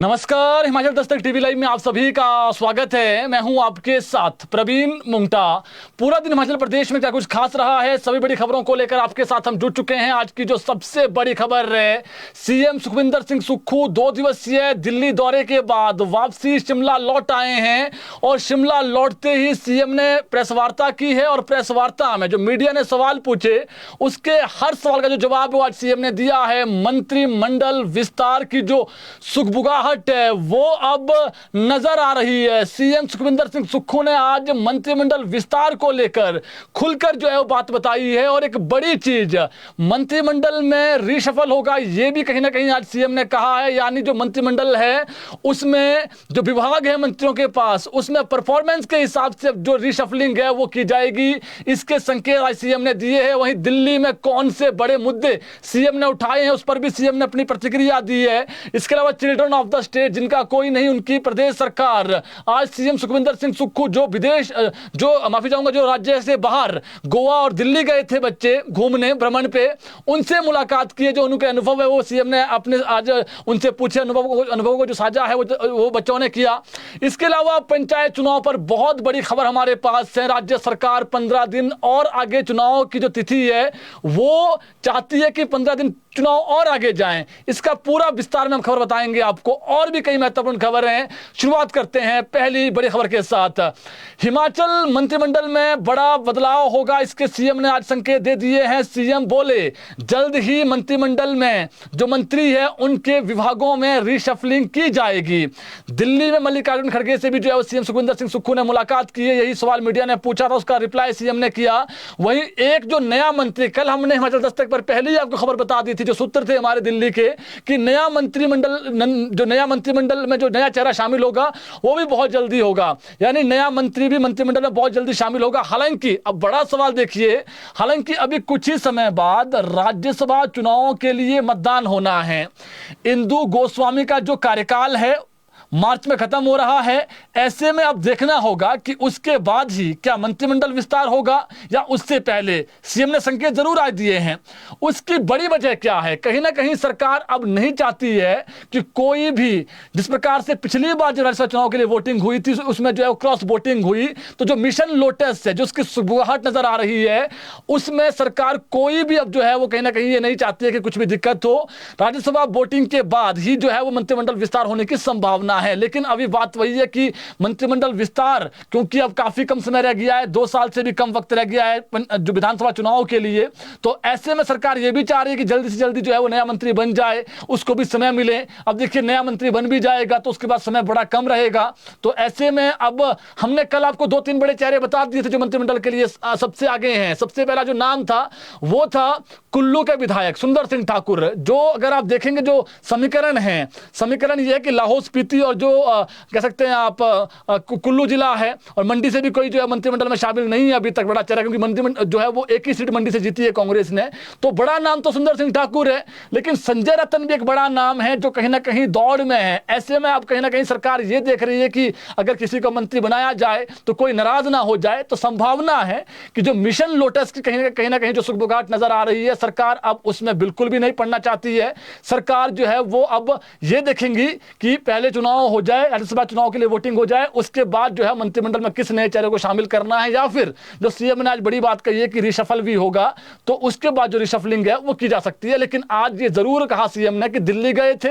नमस्कार, Himachal Dastak TV live में आप सभी का स्वागत है। मैं हूं आपके साथ प्रवीण मुंगटा। पूरा दिन हिमाचल प्रदेश में क्या कुछ खास रहा है, सभी बड़ी खबरों को लेकर आपके साथ हम जुड़ चुके हैं। आज की जो सबसे बड़ी खबर है, सीएम सुखविंदर सिंह सुक्खू 2 दिवसीय दिल्ली दौरे के बाद वापसी शिमला लौट आए हैं और शिमला लौटते ही सीएम ने प्रेस वार्ता की है और प्रेस वार्ता में जो मीडिया ने सवाल पूछे उसके हर सवाल का जो जवाब आज सीएम ने दिया है। मंत्रिमंडल विस्तार की जो सुगबुगाहट है वो अब नजर आ रही है। सीएम सुखविंदर सिंह सुक्खू ने आज मंत्रिमंडल विस्तार को लेकर खुलकर जो है वो बात बताई है और एक बड़ी चीज, मंत्रिमंडल में रीशफल होगा, ये भी कहीं ना कहीं आज सीएम ने कहा है। यानी जो मंत्रिमंडल है उसमें जो विभाग है मंत्रियों के पास, उसमें परफॉर्मेंस के हिसाब से जो रीशफलिंग है वो की जाएगी। इसके संकेत आज सीएम ने दिए हैं। वहीं दिल्ली में कौन से बड़े मुद्दे सीएम ने उठाए हैं उस पर भी सीएम ने अपनी प्रतिक्रिया दी है। इसके अलावा चिल्ड्रन ऑफ द स्टेट जिनका कोई नहीं, उनकी प्रदेश सरकार, आज सीएम सुखविंदर सिंह सुक्खू जो विदेश जो राज्य से बाहर गोवा और दिल्ली गए थे बच्चे घूमने भ्रमण पे, उनसे मुलाकात की है। जो उनके अनुभव है वो सीएम ने अपने आज उनसे पूछे, अनुभवों को जो साझा है वो बच्चों ने किया। इसके अलावा पंचायत चुनाव पर बहुत बड़ी खबर हमारे पास है। राज्य सरकार 15 दिन और आगे चुनाव की जो तिथि है वो चाहती है कि 15 दिन चुनाव और आगे जाएं। इसका पूरा विस्तार में हम खबर बताएंगे आपको। और भी कई महत्वपूर्ण खबरें हैं। शुरुआत करते हैं पहली बड़ी खबर के साथ। हिमाचल मंत्रिमंडल में बड़ा बदलाव होगा, इसके सीएम ने आज संकेत दे दिए हैं। सीएम बोले जल्द ही मंत्रिमंडल में जो मंत्री है उनके विभागों में रीशफलिंग की जाएगी। दिल्ली में मल्लिकार्जुन खड़गे से भी जो है सीएम सुखविंदर सिंह सुक्खू ने मुलाकात की है। यही सवाल मीडिया ने पूछा था, उसका रिप्लाई सीएम ने किया। वहीं एक जो नया मंत्री, कल हमने हिमाचल दस्तक पर पहले ही आपको खबर बता दी थी, जो सूत्र थे हमारे दिल्ली के, कि नया मंत्रिमंडल में जो नया चेहरा शामिल होगा वो भी बहुत जल्दी होगा। यानी नया मंत्री भी मंत्रिमंडल में बहुत जल्दी शामिल होगा। हालांकि अब बड़ा सवाल देखिए, हालांकि अभी कुछ ही समय बाद राज्यसभा चुनावों के लिए मतदान होना है। इंदु गोस्वामी का जो कार्यकाल है मार्च में खत्म हो रहा है। ऐसे में अब देखना होगा कि उसके बाद ही क्या मंत्रिमंडल विस्तार होगा या उससे पहले। सीएम ने संकेत जरूर आज दिए हैं। उसकी बड़ी वजह क्या है? कहीं ना कहीं सरकार अब नहीं चाहती है कि कोई भी, जिस प्रकार से पिछली बार जो राज्यसभा चुनाव के लिए वोटिंग हुई थी उसमें जो है क्रॉस वोटिंग हुई, तो जो मिशन लोटस है, जो उसकी सुगबुगाहट नजर आ रही है, उसमें सरकार कोई भी अब जो है वो कहीं ना कहीं ये नहीं चाहती है कि कुछ भी दिक्कत हो। राज्यसभा वोटिंग के बाद ही जो है वो मंत्रिमंडल विस्तार होने की संभावना है। लेकिन अभी बात वही है कि मंत्रिमंडल विस्तार, क्योंकि अब काफी कम समय रह गया है, 2 साल से भी कम वक्त रह गया है जो विधानसभा चुनाव के लिए, तो ऐसे में सरकार यह भी चाह रही है कि जल्दी से जल्दी जो है वो नया मंत्री बन जाए, उसको भी समय मिले। अब देखिए नया मंत्री बन भी जाएगा तो उसके बाद समय बड़ा कम रहेगा। तो ऐसे में अब हमने कल आपको 2-3 बड़े चेहरे बता दिए थे जो मंत्रिमंडल के लिए सबसे आगे हैं। सबसे पहला जो नाम था वो था कुल्लू के विधायक सुंदर सिंह ठाकुर। जो अगर आप देखेंगे जो समीकरण यह है कि लाहौल स्पीति और जो कह सकते हैं आप कुल्लू जिला है, और मंडी से भी कोई जो है मंत्रिमंडल में शामिल नहीं है अभी तक बड़ा चेहरा, क्योंकि मंत्रिमंडल जो है वो एक ही सीट मंडी से जीती है कांग्रेस ने। तो बड़ा नाम तो सुंदर सिंह ठाकुर है, लेकिन संजय रतन भी एक बड़ा नाम है जो कहीं ना कहीं दौड़ में है। ऐसे में अब कहीं ना कहीं सरकार ये देख रही है कि अगर किसी को मंत्री बनाया जाए तो कोई नाराज ना हो जाए। तो संभावना है कि जो मिशन लोटस की कहीं ना कहीं जो सुगबुगाहट नजर आ रही है, सरकार अब उसमें बिल्कुल भी नहीं पड़ना चाहती है। सरकार जो है वो अब ये देखेंगी कि पहले चुनाव हो जाए, राज्यसभा चुनाव के लिए वोटिंग हो जाए, उसके बाद जो है मंत्रिमंडल में किस नए चेहरे को शामिल करना है, या फिर जो सीएम ने आज बड़ी बात कही है कि रिशफल भी होगा, तो उसके बाद जो रिशफलिंग है वो की जा सकती है। लेकिन आज ये जरूर कहा सीएम ने कि दिल्ली गए थे,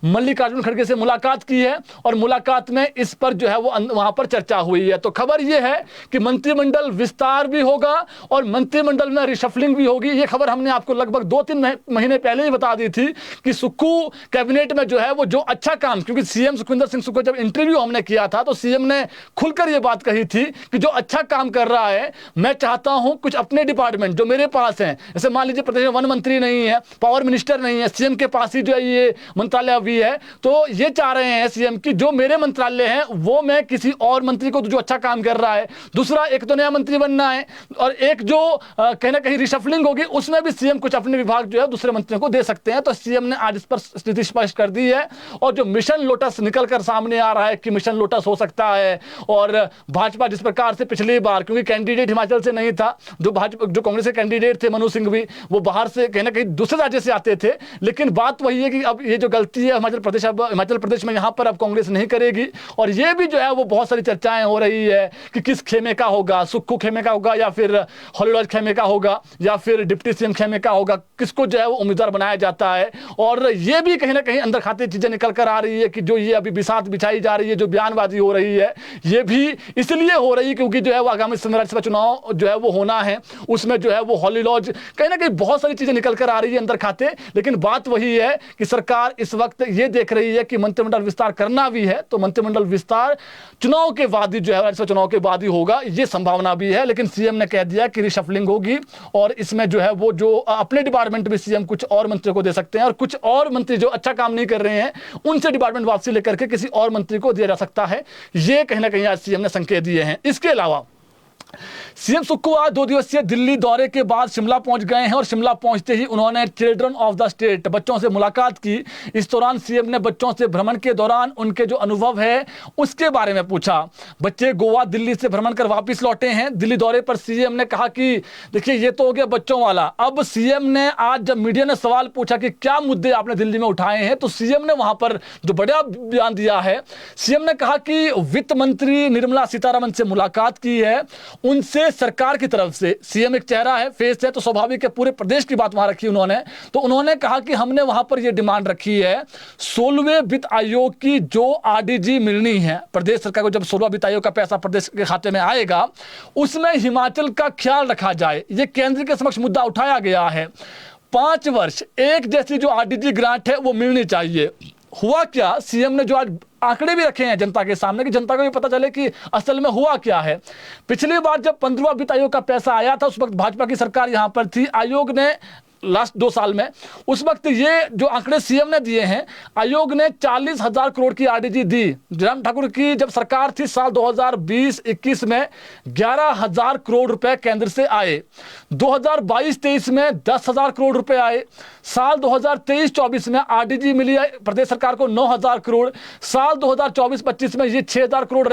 मल्लिकार्जुन खड़गे से मुलाकात की है और मुलाकात में इस पर जो है वो वहां पर चर्चा हुई है। तो खबर यह है कि मंत्रिमंडल विस्तार भी होगा और मंत्रिमंडल में रिशफलिंग भी होगी। ये खबर हमने आपको लगभग 2-3 महीने पहले ही बता दी थी कि सुक्खू कैबिनेट में जो है वो जो अच्छा काम, क्योंकि सीएम सुखविंदर सिंह सुक्खू जब इंटरव्यू हमने किया था तो सीएम ने खुलकर यह बात कही थी कि जो अच्छा काम कर रहा है, मैं चाहता हूं कुछ अपने डिपार्टमेंट जो मेरे पास हैं, जैसे मान लीजिए प्रदेश में वन मंत्री नहीं है, पावर मिनिस्टर नहीं है, सीएम के पास ही जो है ये मंत्रालय अभी है, तो ये चाह रहे हैं सीएम की जो मेरे मंत्रालय हैं वो मैं किसी और मंत्री को जो अच्छा काम कर रहा है, दूसरा एक तो नया मंत्री बनना है और एक जो कहीं ना कहीं रिशफलिंग होगी उसमें भी सीएम कुछ अपने विभाग जो है दूसरे मंत्रियों को दे सकते हैं। तो सीएम ने आज इस पर स्थिति स्पष्ट कर दी है। और जो मिशन लोटस निकल निकलकर सामने आ रहा है कि मिशन लोटस हो सकता है। और भाजपा जिस प्रकार से पिछली बार, क्योंकि कैंडिडेट हिमाचल से नहीं था, जो कांग्रेस के कैंडिडेट थे मनु सिंह भी, वो बाहर से कहीं ना कहीं दूसरे राज्य से आते थे, लेकिन बात वही है कि अब ये जो गलती है हिमाचल प्रदेश में यहाँ पर अब कांग्रेस नहीं करेगी। और ये भी जो है वो बहुत सारी चर्चाएं हो रही है कि किस खेमे का होगा, सुक्खू खेमे का होगा या फिर हॉलीलॉज खेमे का होगा या फिर डिप्टी सीएम खेमे का होगा, किसको जो है वो उम्मीदवार बनाया जाता है। और ये भी कहीं ना कहीं अंदर खाते चीजें निकल कर आ रही है कि जो ये अभी बिसात बिछाई जा रही है, जो बयानबाजी हो रही है, ये भी इसलिए हो रही है क्योंकि जो है वो आगामी समय राज्यसभा चुनाव जो है वो होना है, उसमें जो है वो हॉलीलॉज कहीं ना कहीं बहुत सारी चीजें निकल कर आ रही है अंदर खाते। लेकिन बात वही है कि सरकार इस वक्त ये देख रही है कि मंत्रिमंडल विस्तार करना भी है, तो मंत्रिमंडल विस्तार चुनाव के बाद ही जो है राज्यसभा चुनाव के बाद ही होगा, ये संभावना भी है। लेकिन सीएम ने कह दिया कि रिशफलिंग होगी और इसमें जो है वो जो अपने डिपार्टमेंट में सीएम कुछ और मंत्री को दे सकते हैं और कुछ और मंत्री जो अच्छा काम नहीं कर रहे हैं उनसे डिपार्टमेंट वापसी लेकर के किसी और मंत्री को दिया जा सकता है। ये कहीं ना कहीं आज सीएम ने संकेत दिए हैं। इसके अलावा सीएम सुक्खू आज 2 दिवसीय दिल्ली दौरे के बाद शिमला पहुंच गए हैं और शिमला पहुंचते ही उन्होंने चिल्ड्रन ऑफ द स्टेट बच्चों से मुलाकात की। इस दौरान सीएम ने बच्चों से भ्रमण के दौरान उनके जो अनुभव है उसके बारे में पूछा। बच्चे गोवा दिल्ली से भ्रमण कर वापस लौटे हैं। दिल्ली दौरे पर सीएम ने कहा कि देखिए ये तो हो गया बच्चों वाला। अब सीएम ने आज जब मीडिया ने सवाल पूछा कि क्या मुद्दे आपने दिल्ली में उठाए हैं, तो सीएम ने वहां पर जो बड़ा बयान दिया है, सीएम ने कहा कि वित्त मंत्री निर्मला सीतारमण से मुलाकात की है, उनसे सरकार की तरफ से, सीएम एक चेहरा है, फेस है, तो स्वाभाविक है पूरे प्रदेश की बात वहां रखी उन्होंने। तो उन्होंने कहा कि हमने वहां पर यह डिमांड रखी है 16वें वित्त आयोग की जो आरडीजी मिलनी है प्रदेश सरकार को, जब 16वां वित्त आयोग का पैसा प्रदेश के खाते में आएगा उसमें हिमाचल का ख्याल रखा जाए। यह केंद्र के समक्ष मुद्दा उठाया गया है। 5 वर्ष एक जैसी जो आरडीजी ग्रांट है वो मिलनी चाहिए। हुआ क्या, सीएम ने जो आज आंकड़े भी रखे हैं जनता के सामने कि जनता को भी पता चले कि असल में हुआ क्या है। पिछली बार जब 15वां वित्त आयोग का पैसा आया था उस वक्त भाजपा की सरकार यहां पर थी। आयोग ने लास्ट 2 साल में, उस वक्त ये जो आंकड़े सीएम ने दिए हैं, आयोग ने 40,000 करोड़ की आरडीजी दी। जयराम ठाकुर की जब सरकार थी साल 2020-21 में 11,000 करोड़ रुपए केंद्र से आए। 2022-23 में 10,000 करोड़ रुपए आए। साल 2023-24 में आरडीजी मिली प्रदेश सरकार को 9,000 करोड़। साल 2024-25 में ये 6,000 करोड़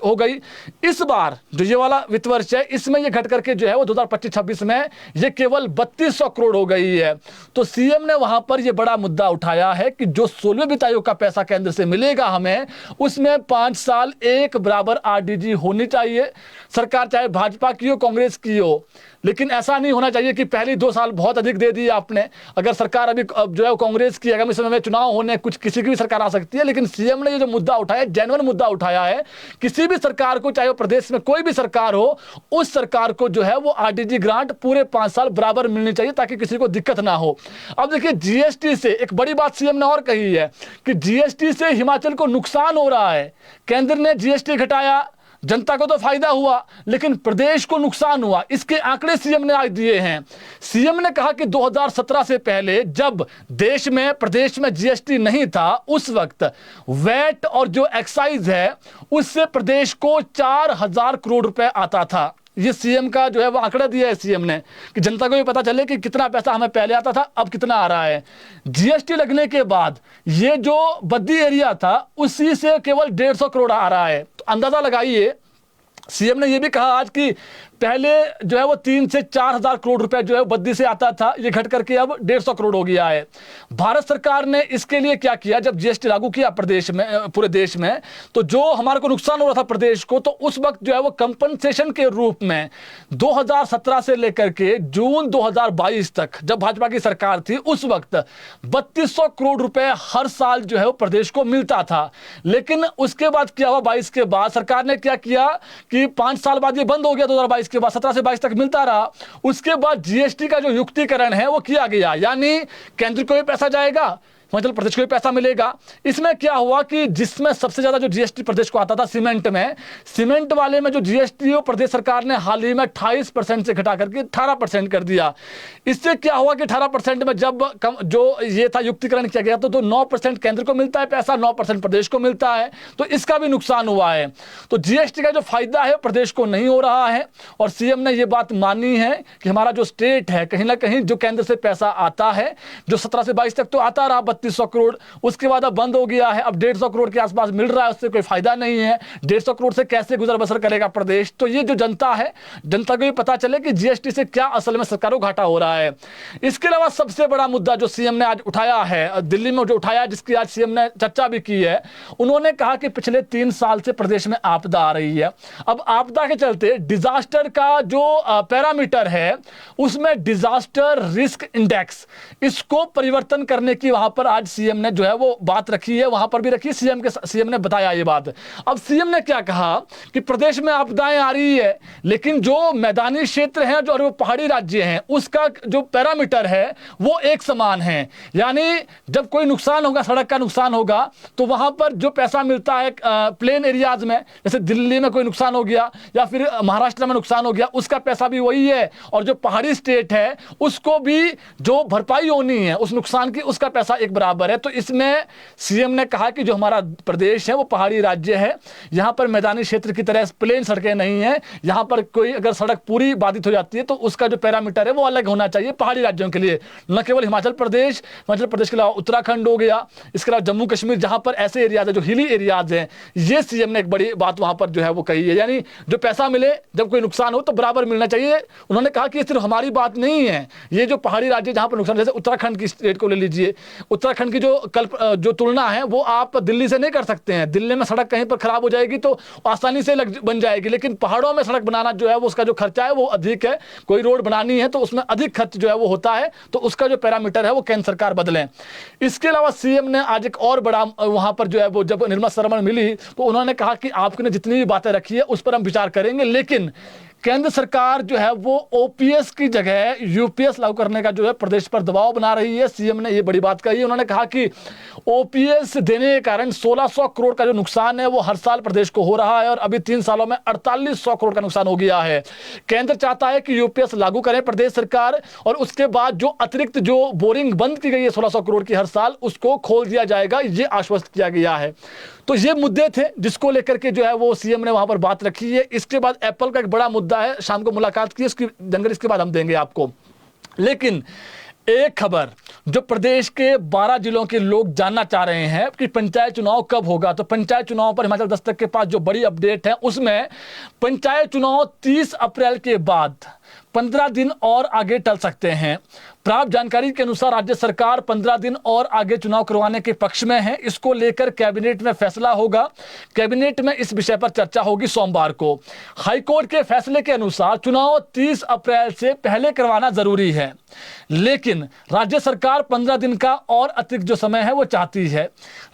हो गई। इस बार जो ये वाला वित्त वर्ष है इसमें ये घट करके जो है वो 2025-26 में ये केवल 3200 करोड़ हो गई है। तो सीएम ने वहां पर यह बड़ा मुद्दा उठाया है कि जो 16वें वित्त आयोग का पैसा केंद्र से मिलेगा हमें, उसमें 5 साल एक बराबर आरडीजी होनी चाहिए। सरकार चाहे भाजपा की हो कांग्रेस की हो, लेकिन ऐसा नहीं होना चाहिए कि पहले 2 साल बहुत अधिक दे दिए आपने। अगर सरकार अभी जो है कांग्रेस की आगामी समय में चुनाव होने, कुछ किसी की भी सरकार आ सकती है, लेकिन सीएम ने ये जो मुद्दा उठाया, जेन्युइन मुद्दा उठाया है, किसी भी सरकार को, चाहे वो प्रदेश में कोई भी सरकार हो, उस सरकार को जो है वो आरडीजी ग्रांट पूरे 5 साल बराबर मिलनी चाहिए ताकि किसी को दिक्कत ना हो। अब देखिए जीएसटी से एक बड़ी बात सीएम ने और कही है कि जीएसटी से हिमाचल को नुकसान हो रहा है। केंद्र ने जीएसटी घटाया, जनता को तो फायदा हुआ लेकिन प्रदेश को नुकसान हुआ। इसके आंकड़े सीएम ने आज दिए हैं। सीएम ने कहा कि 2017 से पहले जब प्रदेश में जीएसटी नहीं था, उस वक्त वैट और जो एक्साइज है उससे प्रदेश को 4,000 करोड़ रुपए आता था। ये सीएम का जो है वो आंकड़ा दिया है सीएम ने कि जनता को भी पता चले कि कितना पैसा हमें पहले आता था, अब कितना आ रहा है। जीएसटी लगने के बाद ये जो बद्दी एरिया था उसी से केवल 150 करोड़ आ रहा है। तो अंदाजा लगाइए। सीएम ने यह भी कहा आज कि पहले जो है वो 3 से 4,000 करोड़ रुपए जो है बद्दी से आता था, ये घट करके अब 150 करोड़ हो गया है। भारत सरकार ने इसके लिए क्या किया, जब जीएसटी लागू किया प्रदेश में, पूरे देश में, तो जो हमारे को नुकसान हो रहा था प्रदेश को, तो उस वक्त जो है वो कंपनसेशन के रूप में 2017 से लेकर के जून 2022 तक जब भाजपा की सरकार थी, उस वक्त 3200 करोड़ रुपए हर साल जो है वो प्रदेश को मिलता था। लेकिन उसके बाद क्या हुआ, 22 के बाद सरकार ने क्या किया कि 5 साल बाद ये बंद हो गया। 2022 के बाद 17 से 22 तक मिलता रहा। उसके बाद जीएसटी का जो युक्तिकरण है वो किया गया, यानी केंद्र को भी पैसा जाएगा, हिमाचल प्रदेश को भी पैसा मिलेगा। इसमें क्या हुआ कि जिसमें सबसे ज्यादा जो जीएसटी प्रदेश को आता था सीमेंट में, सीमेंट वाले में जो जीएसटी हो प्रदेश सरकार ने हाल ही में 28% से घटा करके 18% कर दिया। इससे क्या हुआ कि 18% में जब जो ये था युक्तिकरण किया गया तो 9% केंद्र को मिलता है पैसा, 9% प्रदेश को मिलता है, तो इसका भी नुकसान हुआ है। तो जीएसटी का जो फायदा है प्रदेश को नहीं हो रहा है और सीएम ने यह बात मानी है कि हमारा जो स्टेट है, कहीं ना कहीं जो केंद्र से पैसा आता है, जो 17 से 22 तक तो आता रहा, 3200 करोड़, उसके बाद अब बंद हो गया है, अब 150 करोड़ के आसपास मिल रहा है, उससे कोई फायदा नहीं है। 150 करोड़ से कैसे गुजर बसर करेगा प्रदेश? तो ये जो जनता है, जनता को ये पता चले कि जीएसटी से क्या असल में सरकार को घाटा हो रहा है। इसके अलावा सबसे बड़ा मुद्दा जो सीएम ने आज उठाया है, दिल्ली में जो उठाया, जिसकी आज सीएम ने चर्चा भी की है, उन्होंने कहा कि पिछले 3 साल से प्रदेश में आपदा आ रही है। अब आपदा के चलते डिजास्टर का जो पैरामीटर है, उसमें डिजास्टर रिस्क इंडेक्स, इसको परिवर्तन करने की वहां पर आज सीएम ने जो है वो बात रखी है, वहां पर भी रखी। सीएम ने बताया ये बात। अब सीएम ने क्या कहा कि प्रदेश में आपदाएं आ रही है, लेकिन जो मैदानी क्षेत्र हैं जो और वो पहाड़ी राज्य हैं, उसका जो पैरामीटर है वो एक समान है। यानी जब कोई नुकसान होगा, सड़क का नुकसान होगा, तो वहां पर जो पैसा मिलता है प्लेन एरियाज में, जैसे दिल्ली में कोई नुकसान हो गया या फिर महाराष्ट्र में नुकसान हो गया, उसका पैसा भी वही है। और जो पहाड़ी स्टेट है उसको भी जो भरपाई होनी है उस नुकसान की, उसका पैसा एक बराबर है। तो इसमें सीएम ने कहा कि जो हमारा प्रदेश है वो पहाड़ी राज्य है, यहां पर मैदानी क्षेत्र की तरह प्लेन सड़कें नहीं है। यहां पर कोई अगर सड़क पूरी बाधित हो जाती है तो उसका जो पैरामीटर है वो अलग होना चाहिए पहाड़ी राज्यों के लिए, न केवल हिमाचल प्रदेश के अलावा उत्तराखंड हो गया, इसके अलावा जम्मू कश्मीर, जहां पर ऐसे एरियाज है जो हिली एरियाज हैं। ये सीएम ने एक बड़ी बात वहां पर जो है वो कही है, यानी जो पैसा मिले जब कोई नुकसान हो तो बराबर मिलना चाहिए। उन्होंने कहा कि ये सिर्फ हमारी बात नहीं है, ये जो पहाड़ी राज्य जहां पर नुकसान, जैसे उत्तराखंड की स्टेट को ले लीजिए, उत्तराखंड की जो तुलना है वो आप दिल्ली से नहीं कर सकते हैं। दिल्ली में सड़क कहीं पर खराब हो जाएगी तो आसानी से बन जाएगी, लेकिन पहाड़ों में सड़क बनाना जो है वो उसका जो खर्चा है वो अधिक है। कोई रोड बनानी है तो उसमें अधिक खर्च जो है वो होता है, तो उसका जो पैरामीटर है वो केंद्र सरकार बदले। इसके अलावा सीएम ने आज एक और बड़ा वहां पर जो है वो, जब निर्मला सीतारमण मिली तो उन्होंने कहा कि आपने जितनी भी बातें रखी है उस पर हम विचार करेंगे, लेकिन केंद्र सरकार जो है वो ओपीएस की जगह यूपीएस लागू करने का जो है प्रदेश पर दबाव बना रही है। सीएम ने ये बड़ी बात कही। उन्होंने कहा कि ओपीएस देने के कारण 1600 करोड़ का जो नुकसान है वो हर साल प्रदेश को हो रहा है, और अभी 3 सालों में 4800 करोड़ का नुकसान हो गया है। केंद्र चाहता है कि यूपीएस लागू करे प्रदेश सरकार, और उसके बाद जो अतिरिक्त जो बोरिंग बंद की गई है 1600 करोड़ की हर साल, उसको खोल दिया जाएगा, ये आश्वस्त किया गया है। तो ये मुद्दे थे जिसको लेकर के जो है वो सीएम ने वहां पर बात रखी है। इसके बाद एप्पल का एक बड़ा मुद्दा है, शाम को मुलाकात की, उसकी जानकारी इसके बाद हम देंगे आपको। लेकिन एक खबर जो प्रदेश के 12 जिलों के लोग जानना चाह रहे हैं कि पंचायत चुनाव कब होगा, तो पंचायत चुनाव पर हिमाचल दस्तक के पास जो बड़ी अपडेट है उसमें पंचायत चुनाव 30 अप्रैल के बाद 15 दिन और आगे टल सकते हैं। प्राप्त जानकारी के अनुसार राज्य सरकार 15 दिन और आगे चुनाव करवाने के पक्ष में है। इसको लेकर कैबिनेट में फैसला होगा। कैबिनेट में इस विषय पर चर्चा होगी सोमवार को। हाईकोर्ट के फैसले के अनुसार चुनाव 30 अप्रैल से पहले करवाना जरूरी है, लेकिन राज्य सरकार 15 दिन का और अतिरिक्त जो समय है वो चाहती है।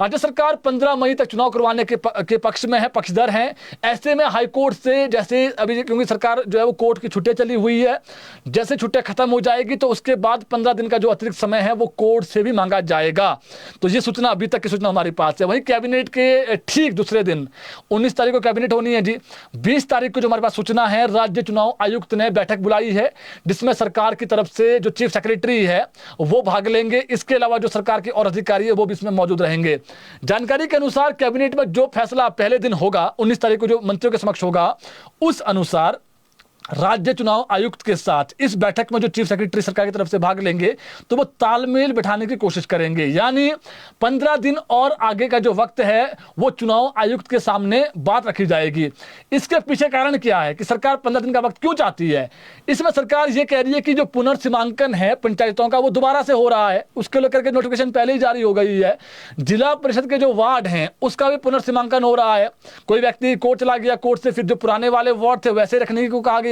राज्य सरकार 15 मई तक चुनाव करवाने के पक्ष में है, पक्षधर है। ऐसे में हाईकोर्ट से, जैसे अभी क्योंकि सरकार जो है वो कोर्ट की छुट्टियां चली हुई है, जैसे छुट्टियां खत्म हो जाएगी तो उसके बाद 15 दिन का जो अतिरिक्त समय है वो कोर्ट से भी मांगा जाएगा। तो ये सूचना, अभी तक की सूचना हमारे पास है। वहीं कैबिनेट के ठीक दूसरे दिन 19 तारीख को कैबिनेट होनी है जी। 20 तारीख को जो हमारे पास सूचना है, राज्य चुनाव आयुक्त ने बैठक बुलाई है जिसमें सरकार की तरफ से जो चीफ सेक्रेटरी है वो भाग लेंगे। इसके अलावा जो सरकार के और अधिकारी है वो भी इसमें मौजूद रहेंगे। जानकारी के अनुसार कैबिनेट में जो फैसला पहले दिन होगा, 19 तारीख को जो मंत्रियों के समक्ष होगा, उस अनुसार राज्य चुनाव आयुक्त के साथ इस बैठक में जो चीफ सेक्रेटरी सरकार की तरफ से भाग लेंगे तो वो तालमेल बिठाने की कोशिश करेंगे। यानी 15 दिन और आगे का जो वक्त है वो चुनाव आयुक्त के सामने बात रखी जाएगी। इसके पीछे कारण क्या है कि सरकार 15 दिन का वक्त क्यों चाहती है? इसमें सरकार ये कह रही है कि जो पुनर्सीमांकन है पंचायतों का वो दोबारा से हो रहा है, उसके लेकर के नोटिफिकेशन पहले ही जारी हो गई है। जिला परिषद के जो वार्ड हैं उसका भी पुनर्सीमांकन हो रहा है। कोई व्यक्ति कोर्ट चला गया, कोर्ट से फिर जो पुराने वाले वार्ड थे वैसे रखने को कहा गया।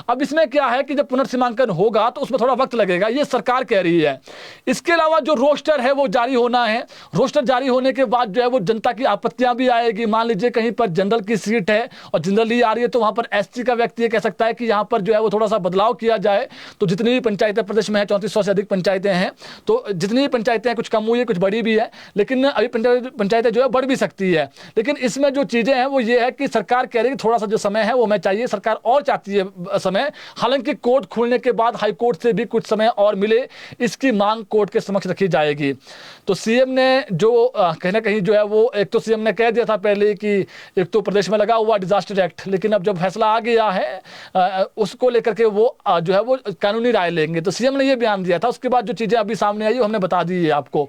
अब इसमें क्या है कि जब पुनर्सीमांकन होगा तो उसमें थोड़ा वक्त लगेगा, ये सरकार कह रही है। इसके अलावा जो रोस्टर है वो जारी होना है। रोस्टर जारी होने के बाद जो है वो जनता की आपत्तियां भी आएगी। मान लीजिए कहीं पर जनरल की सीट है और जनरल ही आ रही है तो वहां पर एसटी का व्यक्ति ये कह सकता है कि यहां पर जो है वो थोड़ा सा बदलाव किया जाए। तो जितनी भी पंचायतें प्रदेश में है, 3400 से अधिक पंचायतें हैं, तो जितनी भी पंचायतें हैं कुछ कम हुई है कुछ बड़ी भी है, लेकिन अभी पंचायतें जो है बढ़ भी सकती है। लेकिन इसमें जो चीजें हैं वो ये है कि सरकार कह रही है कि थोड़ा सा जो समय है वो हमें चाहिए। सरकार और चाहती है के समय, हालांकि कोर्ट खुलने के बाद हाई कोर्ट से भी कुछ समय और मिले, इसकी मांग कोर्ट के समक्ष रखी जाएगी। तो सीएम ने जो कहीं ना कहीं जो है वो, एक तो सीएम ने कह दिया था पहले कि एक तो प्रदेश में लगा हुआ डिजास्टर एक्ट, लेकिन अब जब फैसला आ गया है उसको लेकर के वो जो है वो कानूनी राय लेंगे। तो सीएम ने ये बयान दिया था, उसके बाद जो चीजें अभी सामने आई वो हमने बता दी है आपको।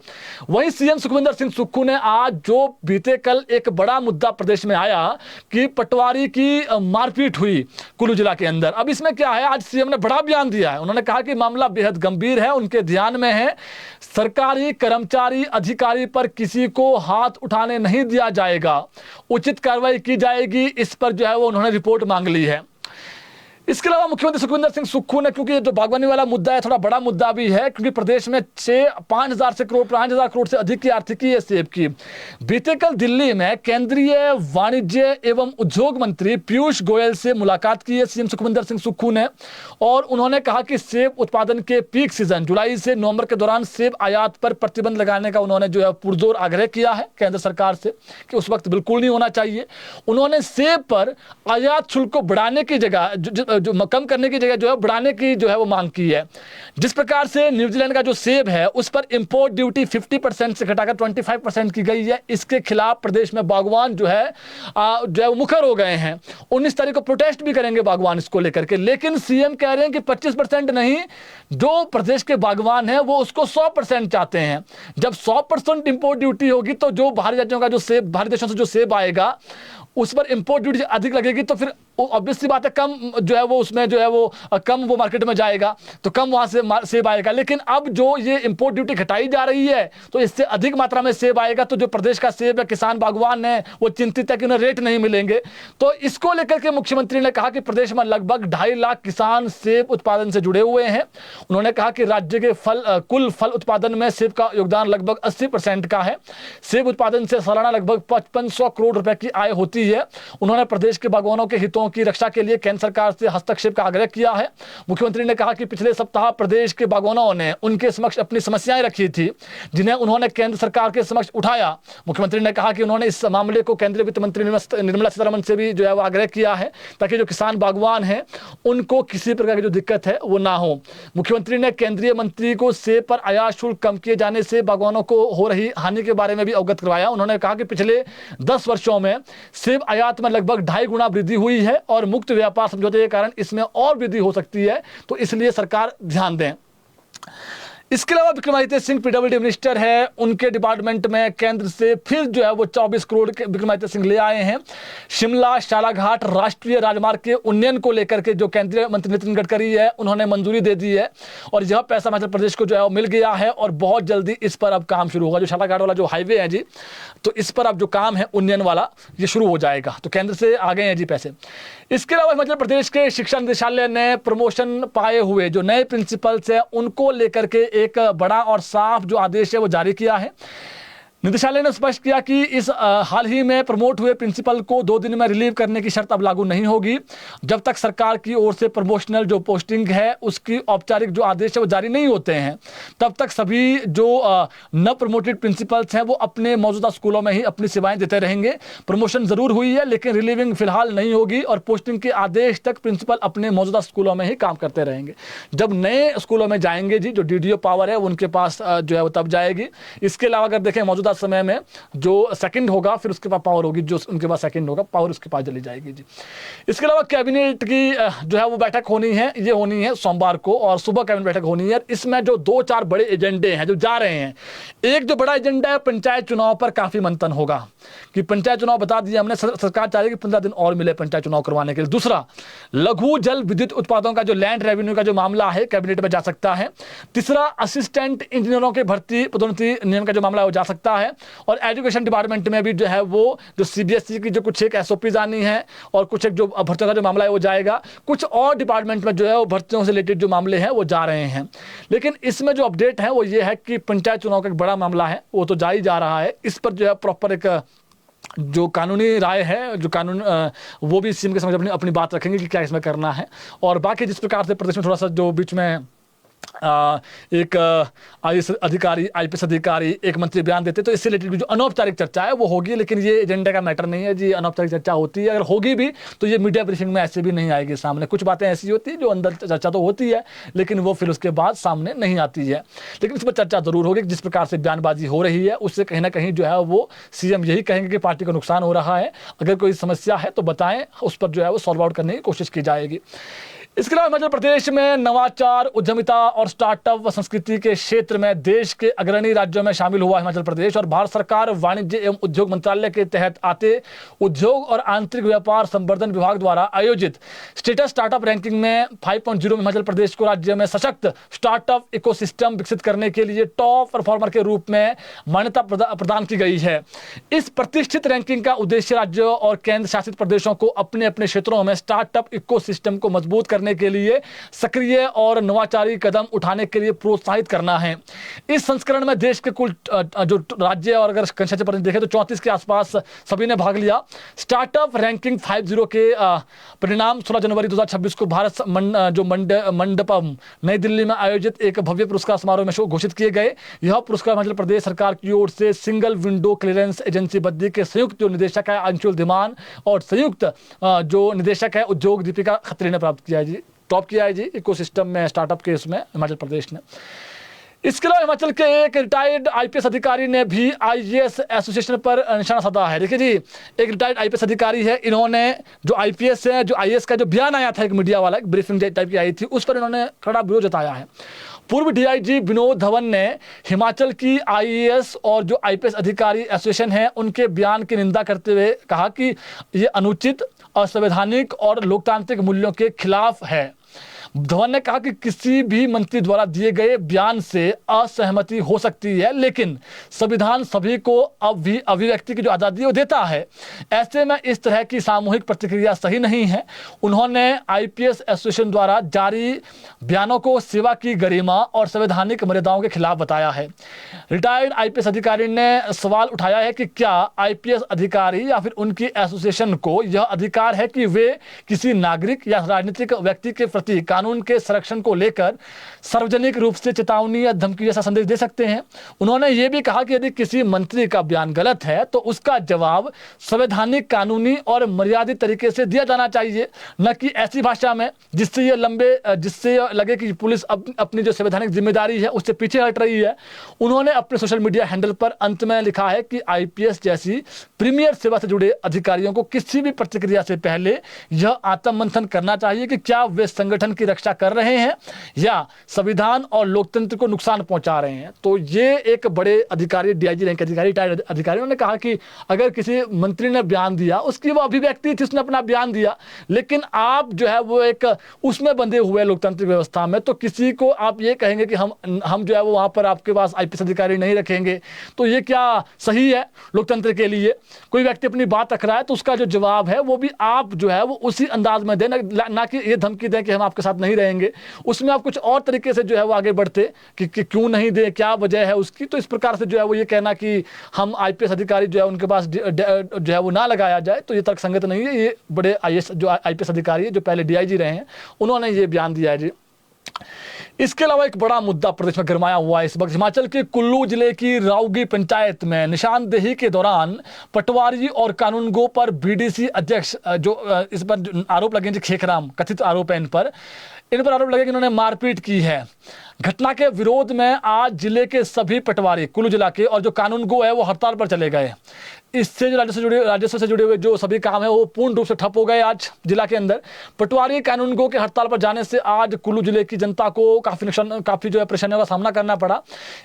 वहीं सीएम सुखविंदर सिंह सुक्खू ने आज जो बीते कल एक बड़ा मुद्दा प्रदेश में आया कि पटवारी की मारपीट हुई कुल्लू जिला के अंदर। अब इसमें क्या है, आज सीएम ने बड़ा बयान दिया है। उन्होंने कहा कि मामला बेहद गंभीर है, उनके ध्यान में है, सरकारी कर्मचारी अधिकारी पर किसी को हाथ उठाने नहीं दिया जाएगा, उचित कार्रवाई की जाएगी। इस पर जो है वो उन्होंने रिपोर्ट मांग ली है। इसके अलावा मुख्यमंत्री सुखविंदर सिंह सुक्खू ने, क्योंकि जो बागवानी वाला मुद्दा है थोड़ा बड़ा मुद्दा भी है, क्योंकि प्रदेश में 5,000 करोड़ से अधिक की आर्थिकी है सेब की। बीते कल दिल्ली में केंद्रीय वाणिज्य एवं उद्योग मंत्री पीयूष गोयल से मुलाकात की है सीएम सुखविंदर सिंह सुक्खू ने, और उन्होंने कहा कि सेब उत्पादन के पीक सीजन जुलाई से नवंबर के दौरान सेब आयात पर प्रतिबंध लगाने का उन्होंने जो है पुरजोर आग्रह किया है केंद्र सरकार से कि उस वक्त बिल्कुल नहीं होना चाहिए। उन्होंने सेब पर आयात शुल्क को बढ़ाने की जगह, जो कम करने की जगह जो है बढ़ाने की जो है वो मांग की है। जिस प्रकार से न्यूजीलैंड का जो सेब है उस पर इंपोर्ट ड्यूटी 50% से घटाकर 25% की गई है, इसके खिलाफ प्रदेश में बागवान जो है वो मुखर हो गए हैं। 19 तारीख को प्रोटेस्ट भी करेंगे बागवान इसको लेकर के, लेकिन सीएम कह रहे हैं कि 25% नहीं, जो प्रदेश के बागवान है वो उसको 100% चाहते हैं। जब 100% इंपोर्ट ड्यूटी होगी तो जो बाहरी राज्यों का जो सेब, बाहरी देशों से जो सेब आएगा उस पर इंपोर्ट ड्यूटी अधिक लगेगी, तो फिर ऑब्वियस सी बात है कम जो है वो उसमें जो है वो कम वो मार्केट में जाएगा, तो कम वहां से सेब आएगा। लेकिन अब जो ये इंपोर्ट ड्यूटी घटाई जा रही है तो इससे अधिक मात्रा में सेब आएगा, तो जो प्रदेश का सेब है, किसान बागवान है वो चिंतित है कि उन्हें रेट नहीं मिलेंगे। तो इसको लेकर के मुख्यमंत्री ने कहा कि प्रदेश में लगभग 2.5 लाख किसान सेब उत्पादन से जुड़े हुए हैं। उन्होंने कहा कि राज्य के कुल फल उत्पादन में सेब का योगदान लगभग 80% का है। सेब उत्पादन से सालाना लगभग 5500 करोड़ रुपए की आय होती है। उन्होंने प्रदेश के बागवानों के हितों की रक्षा के लिए केंद्र सरकार से हस्तक्षेप का आग्रह किया है। मुख्यमंत्री ने कहा कि पिछले सप्ताह प्रदेश के बागवानों ने उनके समक्ष अपनी समस्याएं रखी थी, जिन्हें उन्होंने केंद्र सरकार के समक्ष उठाया। मुख्यमंत्री ने कहा कि उन्होंने इस मामले को केंद्रीय वित्त मंत्री निर्मला सीतारमण से भी जो है वो आग्रह किया है, ताकि जो किसान बागवान हैं उनको किसी प्रकार की जो दिक्कत है वो ना हो। मुख्यमंत्री ने केंद्रीय मंत्री को सेब पर आयात शुल्क कम किए जाने से बागवानों को हो रही हानि के बारे में भी अवगत करवाया। उन्होंने कहा कि पिछले 10 वर्षों में सेब आयात में लगभग 2.5 गुना वृद्धि हुई है और मुक्त व्यापार समझौते के कारण इसमें और वृद्धि हो सकती है, तो इसलिए सरकार ध्यान दें। इसके अलावा विक्रमादित्य सिंह पीडब्ल्यूडी मिनिस्टर है, उनके डिपार्टमेंट में केंद्र से फिर जो है वो 24 करोड़ के विक्रमादित्य सिंह ले आए हैं। शिमला शालाघाट राष्ट्रीय राजमार्ग के उन्नयन को लेकर के जो केंद्रीय मंत्री नितिन गडकरी है उन्होंने मंजूरी दे दी है, और यह पैसा हिमाचल प्रदेश को जो है वो मिल गया है और बहुत जल्दी इस पर अब काम शुरू होगा। जो शालाघाट वाला जो हाईवे है जी, तो इस पर अब जो काम है उन्नयन वाला ये शुरू हो जाएगा, तो केंद्र से आ गए हैं जी पैसे। इसके अलावा हिमाचल प्रदेश के शिक्षा निदेशालय ने प्रमोशन पाए हुए जो नए प्रिंसिपल्स हैं उनको लेकर के एक बड़ा और साफ जो आदेश है वो जारी किया है। निदेशालय ने स्पष्ट किया कि इस हाल ही में प्रमोट हुए प्रिंसिपल को 2 दिन में रिलीव करने की शर्त अब लागू नहीं होगी, जब तक सरकार की ओर से प्रमोशनल जो पोस्टिंग है उसकी औपचारिक जो आदेश है वो जारी नहीं होते हैं। तब तक सभी जो न प्रमोटेड प्रिंसिपल्स हैं वो अपने मौजूदा स्कूलों में ही अपनी सेवाएं देते रहेंगे। प्रमोशन जरूर हुई है लेकिन रिलीविंग फिलहाल नहीं होगी, और पोस्टिंग के आदेश तक प्रिंसिपल अपने मौजूदा स्कूलों में ही काम करते रहेंगे। जब नए स्कूलों में जाएंगे जी, जो डीडीओ पावर है उनके पास जो है वो तब जाएगी। इसके अलावा अगर देखें मौजूदा समय में जो सेकंड होगा फिर उसके पास पावर होगी, जो उनके पास सेकंड होगा पावर उसके पास चली जाएगी जी। इसके अलावा कैबिनेट की जो है वो बैठक होनी है, ये होनी है सोमवार को, और सुबह कैबिनेट बैठक होनी है। इसमें जो 2-4 बड़े एजेंडे हैं जो जा रहे हैं, एक जो बड़ा एजेंडा है पंचायत चुनाव पर काफी मंथन होगा कि पंचायत चुनाव बता दिया हमने, सरकार चाह रही है कि 15 दिन और मिले पंचायत चुनाव करवाने के लिए। दूसरा, लघु जल विद्युत उत्पादों का जो लैंड रेवेन्यू का जो मामला है कैबिनेट में जा सकता है। तीसरा, असिस्टेंट इंजीनियरों के भर्ती पदोन्नति नियम का जो मामला है वो जा सकता है। और एजुकेशन डिपार्टमेंट में भी जो है वो जो सीबीएसई की जो कुछ एक एसओपीज आनी है और कुछ एक जो भर्तियों का जो मामला है वो जाएगा। कुछ और डिपार्टमेंट में जो है वो भर्तियों से रिलेटेड जो मामले हैं वो जा रहे हैं। लेकिन इसमें जो अपडेट है वो ये है कि पंचायत चुनाव का एक बड़ा मामला है वो तो जा ही जा रहा है। इस पर जो है प्रॉपर एक जो कानूनी राय है, जो कानून वो भी सीएम के समझ अपनी बात रखेंगे कि क्या इसमें करना है। और बाकी जिस प्रकार से प्रदेश में थोड़ा सा जो बीच में एक आईपीएस अधिकारी एक मंत्री बयान देते, तो इससे रिलेटेड जो अनौपचारिक चर्चा है वो होगी, लेकिन ये एजेंडा का मैटर नहीं है जी। अनौपचारिक चर्चा होती है, अगर होगी भी तो ये मीडिया ब्रीफिंग में ऐसे भी नहीं आएगी सामने। कुछ बातें ऐसी होती है जो अंदर चर्चा तो होती है, लेकिन वो फिर उसके बाद सामने नहीं आती है। लेकिन इस पर चर्चा जरूर होगी। जिस प्रकार से बयानबाजी हो रही है उससे कहीं ना कहीं जो है वो सीएम यही कहेंगे कि पार्टी को नुकसान हो रहा है, अगर कोई समस्या है तो बताएं, उस पर जो है वो सॉल्व आउट करने की कोशिश की जाएगी। इसके अलावा हिमाचल प्रदेश में नवाचार, उद्यमिता और स्टार्टअप व संस्कृति के क्षेत्र में देश के अग्रणी राज्यों में शामिल हुआ हिमाचल प्रदेश। और भारत सरकार वाणिज्य एवं उद्योग मंत्रालय के तहत आते उद्योग और आंतरिक व्यापार संवर्धन विभाग द्वारा आयोजित स्टेटस स्टार्टअप रैंकिंग में 5.0 में हिमाचल प्रदेश को राज्य में सशक्त स्टार्टअप इकोसिस्टम विकसित करने के लिए टॉप परफॉर्मर के रूप में मान्यता प्रदान की गई है। इस प्रतिष्ठित रैंकिंग का उद्देश्य राज्यों और केंद्र शासित प्रदेशों को अपने अपने क्षेत्रों में स्टार्टअप इकोसिस्टम को मजबूत करने के लिए सक्रिय और नवाचारी कदम उठाने के लिए प्रोत्साहित करना है। इस संस्करण में देश के कुल जो राज्य और अगर संख्या देखें तो 34 के आसपास सभी ने भाग लिया। स्टार्टअप रैंकिंग 50 के परिणाम 16 जनवरी 2026 को भारत मंडपम नई दिल्ली में आयोजित एक भव्य पुरस्कार समारोह में घोषित किए गए। यह पुरस्कार हिमाचल प्रदेश सरकार की ओर से single window clearance agency Baddi के संयुक्त जो निदेशक है अंशुल धीमान और संयुक्त जो निदेशक है उद्योग दीपिका खत्री ने प्राप्त किया है जी, टॉप किया है जी इकोसिस्टम में स्टार्टअप के इसमें हिमाचल प्रदेश ने। इसके अलावा हिमाचल के एक रिटायर्ड आईपीएस अधिकारी ने भी आईएएस एसोसिएशन पर निशाना साधा है। देखिए जी, एक रिटायर्ड आईपीएस अधिकारी है, इन्होंने जो आईपीएस है, जो आईएएस का जो बयान आया था एक मीडिया वाला, एक ब्रीफिंग टाइप की आई थी, उस पर इन्होंने कड़ा विरोध जताया है। पूर्व डीआईजी विनोद धवन ने हिमाचल की आईएएस और जो आईपीएस अधिकारी एसोसिएशन है उनके बयान की निंदा करते हुए कहा कि ये अनुचित, असंवैधानिक और लोकतांत्रिक मूल्यों के खिलाफ है। धवन ने कहा कि किसी भी मंत्री द्वारा दिए गए बयान से असहमति हो सकती है, लेकिन संविधान सभी को अभिव्यक्ति की जो आज़ादी है वो देता है। ऐसे में इस तरह की सामूहिक प्रतिक्रिया सही नहीं है। उन्होंने आईपीएस एसोसिएशन द्वारा जारी बयानों को सेवा की गरिमा और संवैधानिक मर्यादाओं के खिलाफ बताया है। रिटायर्ड आईपीएस अधिकारी ने सवाल उठाया है कि क्या आईपीएस अधिकारी या फिर उनकी एसोसिएशन को यह अधिकार है कि वे किसी नागरिक या राजनीतिक व्यक्ति के प्रति कानून के संरक्षण को लेकर सार्वजनिक रूप से चेतावनी या धमकी जैसा संदेश दे सकते हैं। उन्होंने ये भी कहा कि यदि किसी मंत्री का बयान गलत है तो उसका जवाब संवैधानिक, कानूनी और मर्यादित तरीके से दिया जाना चाहिए, न कि ऐसी भाषा में जिससे लगे कि पुलिस अपनी जो संवैधानिक जिम्मेदारी है उससे पीछे हट रही है। उन्होंने अपने सोशल मीडिया हैंडल पर अंत में लिखा है कि आईपीएस जैसी प्रीमियर सेवा से जुड़े अधिकारियों को किसी भी प्रतिक्रिया से पहले यह आत्ममंथन करना चाहिए कि क्या वे संगठन की रक्षा कर रहे हैं या संविधान और लोकतंत्र को नुकसान पहुंचा रहे हैं। तो ये एक बड़े अधिकारी, डीआईजी रैंक अधिकारी, रिटायर्ड अधिकारियों ने कहा कि अगर किसी मंत्री ने बयान दिया, उसकी वो अभिव्यक्ति थी, उसने अपना बयान दिया, लेकिन आप जो है वो एक उसमें बंधे हुए लोकतांत्रिक व्यवस्था में, तो किसी को आप ये कहेंगे कि हम जो है वो वहां पर आपके पास आईपीएस अधिकारी नहीं रखेंगे, तो ये क्या सही है लोकतंत्र के लिए? कोई व्यक्ति अपनी बात रख रहा है तो उसका जो जवाब है वो भी आप जो है वो उसी अंदाज में दें, ना कि ये धमकी दें कि हम आपके साथ नहीं रहेंगे। उसमें आप कुछ और तरीके से जो है वो आगे बढ़ते कि क्यों नहीं दे, क्या वजह है उसकी। तो इस प्रकार से जो है वो ये कहना कि हम आईपीएस अधिकारी जो है उनके पास जो है वो ना लगाया जाए, तो ये तर्कसंगत नहीं है। ये बड़े आईएएस जो आईपीएस अधिकारी है जो पहले डीआईजी रहे हैं, उन्होंने ये बयान दिया है जी। इसके अलावा एक बड़ा मुद्दा प्रदेश में गरमाया हुआ है इस वक्त। हिमाचल के कुल्लू जिले की राउगी पंचायत में निशानदेही के दौरान पटवारी और कानूनगो पर बीडीसी अध्यक्ष जो इस पर आरोप लगे, खेखराम कथित आरोप है इन पर आरोप लगे कि इन्होंने मारपीट की है। घटना के विरोध में आज जिले के सभी पटवारी कुल्लू जिला के और जो कानूनगो है वो हड़ताल पर चले गए। इससे जो राजस्व से जुड़े हुए जो सभी काम है वो पूर्ण रूप से ठप हो गए। आज जिला के अंदर पटवारी कानूनगो के हड़ताल पर जाने से आज कुल्लू जिले की जनता को काफी जो है परेशानियों का सामना करना पड़ा।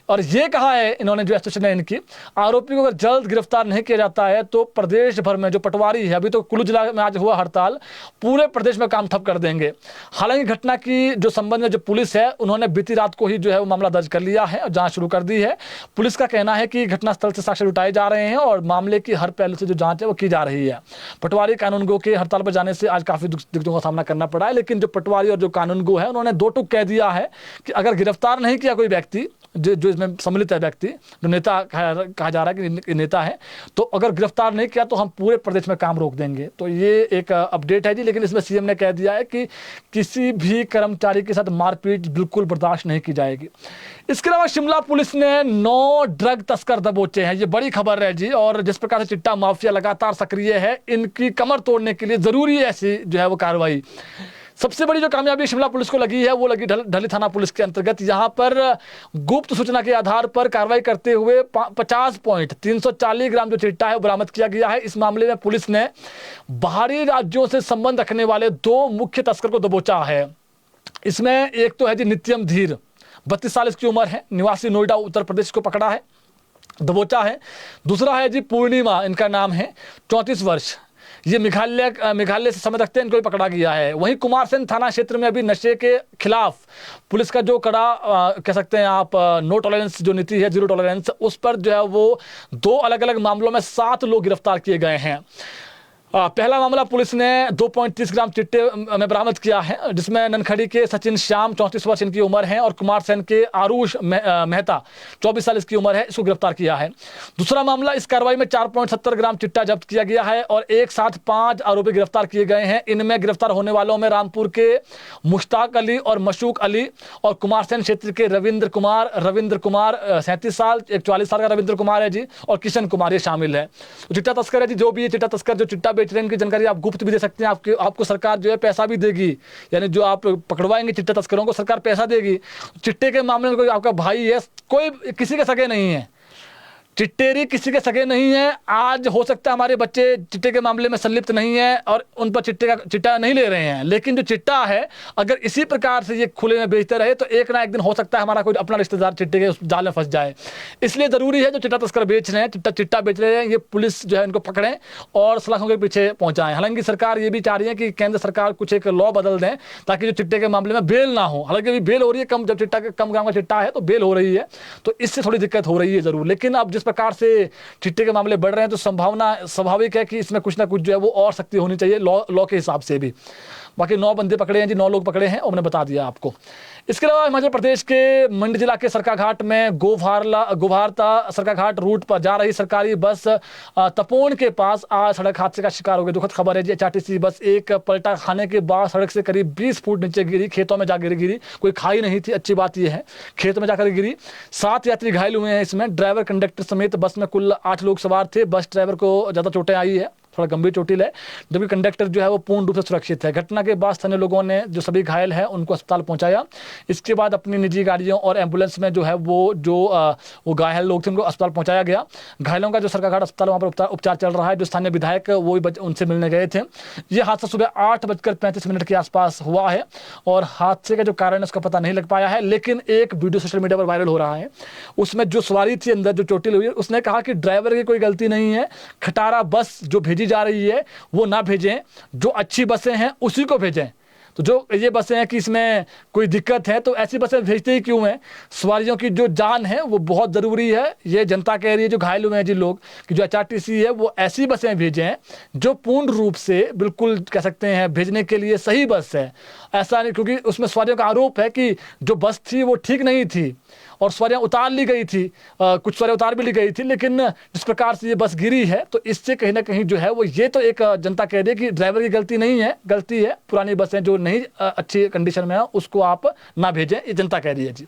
और ये कहा है इन्होंने, जो एसोसिएशन है इनकी, आरोपी को अगर जल्द गिरफ्तार नहीं किया जाता है तो प्रदेश भर में जो पटवारी है, अभी तो कुल्लू जिला में आज हुआ हड़ताल, पूरे प्रदेश में काम ठप कर देंगे। हालांकि घटना की जो संबंध में जो पुलिस है उन्होंने बीती रात को ही जो है वो मामला दर्ज कर लिया है और जांच शुरू कर दी है। पुलिस का कहना है कि घटनास्थल से साक्ष्य जुटाए जा रहे हैं और मामले की हर पहलू से जो जांच है वो की जा रही है। पटवारी कानूनगो के हड़ताल पर जाने से आज काफी दिक्कतों का सामना करना पड़ा है, लेकिन जो पटवारी और जो कानूनगो है उन्होंने दो टूक कह दिया है कि अगर गिरफ्तार नहीं किया कोई व्यक्ति जो इसमें सम्मिलित है व्यक्ति, जो नेता कहा जा रहा है कि नेता है, तो अगर गिरफ्तार नहीं किया तो हम पूरे प्रदेश में काम रोक देंगे। तो ये एक अपडेट है जी। लेकिन इसमें सीएम ने कह दिया है कि किसी भी कर्मचारी के साथ मारपीट बिल्कुल बर्दाश्त नहीं की जाएगी। इसके अलावा शिमला पुलिस ने 9 ड्रग तस्कर दबोचे हैं। ये बड़ी खबर है जी। और जिस प्रकार से चिट्टा माफिया लगातार सक्रिय है, इनकी कमर तोड़ने के लिए जरूरी है ऐसी जो है वो कार्रवाई। सबसे बड़ी जो कामयाबी शिमला पुलिस को लगी है वो लगी ढली थाना पुलिस के अंतर्गत। यहां पर गुप्त सूचना के आधार पर कार्रवाई करते हुए 50.340 ग्राम जो चिट्टा है बरामद किया गया है। इस मामले में पुलिस ने बाहरी राज्यों से संबंध रखने वाले 2 मुख्य तस्कर को दबोचा है। इसमें एक तो है जी नित्यम धीर, 32 साल इसकी उम्र है, निवासी नोएडा उत्तर प्रदेश को पकड़ा है, दबोचा है। दूसरा है जी पूर्णिमा, इनका नाम है, 34 वर्ष, ये मेघालय से समय रखते हैं, इनको भी पकड़ा गया है। वहीं कुमारसैन थाना क्षेत्र में अभी नशे के खिलाफ पुलिस का जो कड़ा कह सकते हैं आप नो टॉलरेंस जो नीति है, जीरो टॉलरेंस, उस पर जो है वो 2 अलग अलग मामलों में 7 लोग गिरफ्तार किए गए हैं। पहला मामला पुलिस ने 2.30 ग्राम चिट्टे में बरामद किया है, जिसमें ननखड़ी के सचिन श्याम 34 वर्ष इनकी उम्र है और कुमारसैन के आरुष मेहता 24 साल इसकी उम्र है, इसको गिरफ्तार किया है। दूसरा मामला, इस कार्रवाई में 4.70 ग्राम चिट्टा जब्त किया गया है और एक साथ 5 आरोपी गिरफ्तार किए गए हैं। इनमें गिरफ्तार होने वालों में रामपुर के मुश्ताक अली और मशूक अली और कुमारसैन क्षेत्र के रविंद्र कुमार 37 साल, एक 44 साल का रविंद्र कुमार है जी, और किशन कुमार ये शामिल है। तो चिट्टा तस्कर है जी, जो भी ये चिट्टा तस्कर जो चिट्टा बेच रहे हैं, इनकी जानकारी आप गुप्त भी दे सकते हैं। आपको सरकार जो है पैसा भी देगी, यानी जो आप पकड़वाएंगे चिट्टा तस्करों को सरकार पैसा देगी। चिट्टे के मामले में कोई आपका भाई है, कोई किसी के सगे नहीं है, चिट्टेरी किसी के सगे नहीं है। आज हो सकता है हमारे बच्चे चिट्टे के मामले में संलिप्त नहीं है और उन पर चिट्टा नहीं ले रहे हैं, लेकिन जो चिट्टा है अगर इसी प्रकार से ये खुले में बेचते रहे तो एक ना एक दिन हो सकता है हमारा कोई अपना रिश्तेदार चिट्टे के उस जाल में फंस जाए। इसलिए जरूरी है जो चिट्टा तस्कर बेच रहे हैं, चिट्टा बेच रहे हैं, ये पुलिस जो है इनको पकड़ें और सलाखों के पीछे पहुंचाएं। हालांकि सरकार ये भी चाह रही है कि केंद्र सरकार कुछ एक लॉ बदल दें ताकि जो चिट्टे के मामले में बेल ना हो। हालांकि अभी बेल हो रही है कम, जब चिट्टा कम ग्राम का चिट्टा है तो बेल हो रही है, तो इससे थोड़ी दिक्कत हो रही है जरूर। लेकिन अब जिस प्रकार से चिट्टे के मामले बढ़ रहे हैं तो संभावना स्वाभाविक है कि इसमें कुछ ना कुछ जो है वो और सख्ती होनी चाहिए लॉ के हिसाब से भी। बाकी 9 बंदे पकड़े हैं जी, 9 लोग पकड़े हैं और मैंने बता दिया आपको। इसके अलावा हिमाचल प्रदेश के मंडी जिला के सरकाघाट में गोभारता सरकाघाट रूट पर जा रही सरकारी बस तपोन के पास आज सड़क हादसे का शिकार हो गई। दुखद खबर है जी, HRTC बस एक पलटा खाने के बाद सड़क से करीब 20 फुट नीचे गिरी, खेतों में जाकर गिरी। कोई खाई नहीं थी, अच्छी बात यह है, खेत में जाकर गिरी। 7 यात्री घायल हुए हैं इसमें, ड्राइवर कंडक्टर समेत बस में कुल 8 लोग सवार थे। बस ड्राइवर को ज्यादा चोटें आई है, थोड़ा गंभीर चोटिल है, जबकि कंडक्टर जो है वो पूर्ण रूप से सुरक्षित है। घटना के बाद स्थानीय लोगों ने जो सभी घायल हैं उनको अस्पताल पहुंचाया। इसके बाद अपनी निजी गाड़ियों और एम्बुलेंस में जो है वो घायल लोग थे उनको अस्पताल पहुंचाया गया। घायलों का जो सरकाघाट अस्पताल वहाँ पर उपचार चल रहा है। जो स्थानीय विधायक वो उनसे मिलने गए थे। ये हादसा सुबह 8:35 के आसपास हुआ है और हादसे का जो कारण है उसका पता नहीं लग पाया है, लेकिन एक वीडियो सोशल मीडिया पर वायरल हो रहा है। उसमें जो सवारी थी अंदर जो चोटिल हुई है, उसने कहा कि ड्राइवर की कोई गलती नहीं है, खटारा बस जो भेजी जा रही है वो ना भेजें, जो अच्छी बसें हैं उसी को भेजें। तो जो ये बसें हैं कि इसमें कोई दिक्कत है तो ऐसी बसें भेजते ही क्यों हैं? सवारियों की जो जान है वो बहुत ज़रूरी है। ये जनता कह रही है जो घायल हुए हैं जिन लोग कि जो HRTC है वो ऐसी बसें भेजें जो पूर्ण रूप से बिल्कुल कह सकते हैं भेजने के लिए सही बस है। ऐसा नहीं, क्योंकि उसमें सवारियों का आरोप है कि जो बस थी वो ठीक नहीं थी और सवारियां उतार ली गई थी, कुछ सवारियां उतार भी ली गई थी, लेकिन जिस प्रकार से ये बस गिरी है तो इससे कहीं ना कहीं जो है वो ये तो एक जनता कह रही है कि ड्राइवर की गलती नहीं है, गलती है पुरानी बसें जो नहीं अच्छी कंडीशन में है उसको आप ना भेजें, ये जनता कह रही है जी।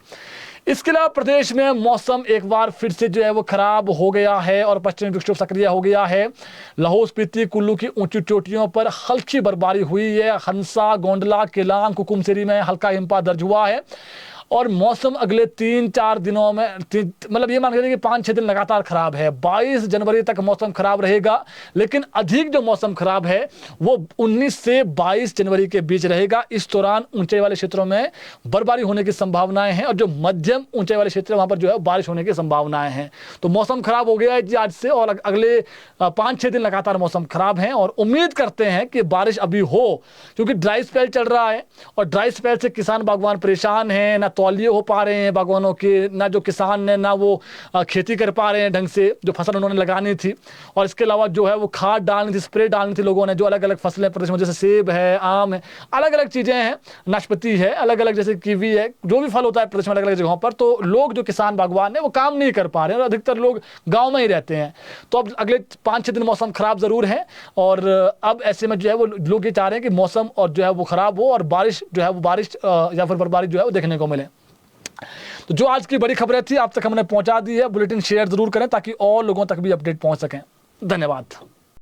इसके अलावा प्रदेश में मौसम एक बार फिर से जो है वो खराब हो गया है और पश्चिमी विक्षोभ सक्रिय हो गया है। लाहौल स्पीति कुल्लू की ऊंची चोटियों पर हल्की बर्फबारी हुई है। हंसा, गोंडला, केलांग, कुकुमसेरी में हल्का हिमपात दर्ज हुआ है और मौसम अगले 3-4 दिनों में मतलब ये मान लीजिए कि 5-6 दिन लगातार खराब है। 22 जनवरी तक मौसम खराब रहेगा, लेकिन अधिक जो मौसम खराब है वो 19 से 22 जनवरी के बीच रहेगा। इस दौरान ऊंचाई वाले क्षेत्रों में बर्फबारी होने की संभावनाएं हैं और जो मध्यम ऊंचाई वाले क्षेत्र वहां पर जो है बारिश होने की संभावनाएं हैं। तो मौसम खराब हो गया है जी आज से और अगले 5-6 दिन लगातार मौसम खराब है और उम्मीद करते हैं कि बारिश अभी हो, क्योंकि ड्राई स्पेल चल रहा है और ड्राई स्पेल से किसान बागवान परेशान हैं, ना तौलिए हो पा रहे हैं बागवानों के, ना जो किसान ने ना वो खेती कर पा रहे हैं ढंग से, जो फसल उन्होंने लगानी थी। और इसके अलावा जो है वो खाद डालनी थी, स्प्रे डालनी थी लोगों ने, जो अलग अलग फसलें प्रदेश में, जैसे सेब है, आम है, अलग अलग चीज़ें हैं, नाशपाती है, अलग अलग जैसे कीवी है, जो भी फल होता है प्रदेश में अलग अलग जगहों पर, तो लोग जो किसान बागवान है वो काम नहीं कर पा रहे हैं और अधिकतर लोग गाँव में ही रहते हैं। तो अब अगले 5-6 दिन मौसम खराब ज़रूर है और अब ऐसे में जो है वो लोग ये चाह रहे हैं कि मौसम और जो है वो खराब हो और बारिश जो है वो बारिश या फिर बर्फबारी जो है वो देखने को मिले। तो जो आज की बड़ी खबरें थी आप तक हमने पहुंचा दी है। बुलेटिन शेयर जरूर करें ताकि और लोगों तक भी अपडेट पहुंच सकें। धन्यवाद।